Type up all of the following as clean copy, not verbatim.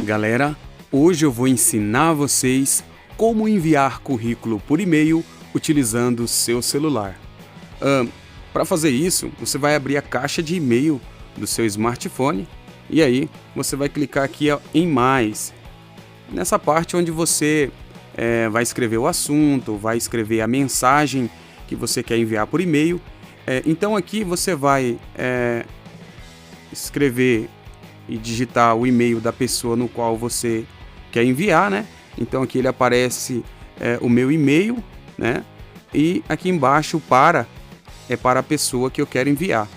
Galera, hoje eu vou ensinar vocês como enviar currículo por e-mail utilizando o seu celular. Para fazer isso, você vai abrir a caixa de e-mail do seu smartphone e aí você vai clicar aqui em mais, nessa parte onde você vai escrever o assunto, vai escrever a mensagem que você quer enviar por e-mail. Então aqui você vai escrever e digitar o e-mail da pessoa no qual você quer enviar, né? Então aqui ele aparece o meu e-mail, né? E aqui embaixo para a pessoa que eu quero enviar.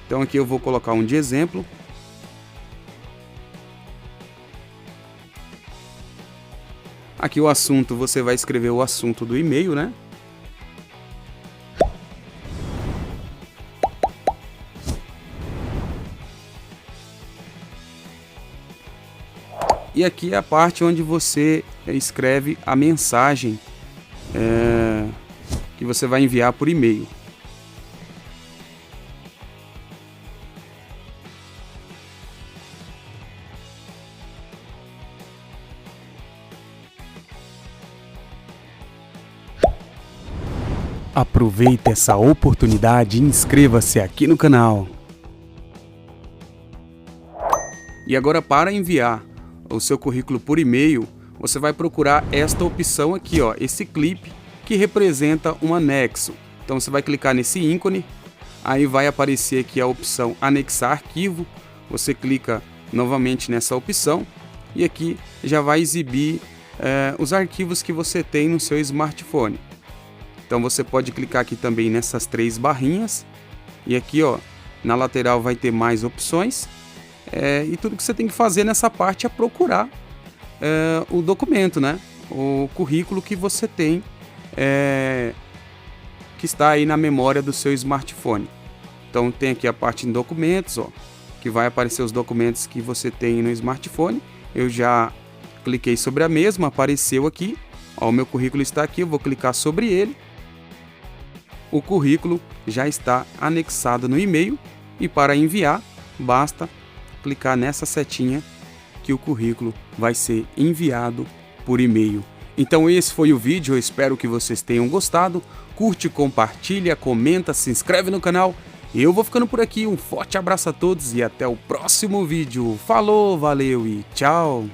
Então aqui eu vou colocar um de exemplo. Aqui o assunto, você vai escrever o assunto do e-mail, né? E aqui é a parte onde você escreve a mensagem que você vai enviar por e-mail. Aproveite essa oportunidade e inscreva-se aqui no canal. E agora, para enviar o seu currículo por e-mail, você vai procurar esta opção aqui, ó, esse clipe que representa um anexo. Então você vai clicar nesse ícone, aí vai aparecer aqui a opção anexar arquivo. Você clica novamente nessa opção e aqui já vai exibir os arquivos que você tem no seu smartphone. Então você pode clicar aqui também nessas três barrinhas e aqui, ó, na lateral vai ter mais opções. E tudo que você tem que fazer nessa parte é procurar o documento, né? O currículo que você tem, que está aí na memória do seu smartphone. Então tem aqui a parte em documentos, ó, que vai aparecer os documentos que você tem no smartphone. Eu já cliquei sobre a mesma, apareceu aqui. Ó, o meu currículo está aqui, eu vou clicar sobre ele. O currículo já está anexado no e-mail e para enviar basta clicar nessa setinha que o currículo vai ser enviado por e-mail. Então esse foi o vídeo, eu espero que vocês tenham gostado. Curte, compartilha, comenta, se inscreve no canal. Eu vou ficando por aqui, um forte abraço a todos e até o próximo vídeo. Falou, valeu e tchau!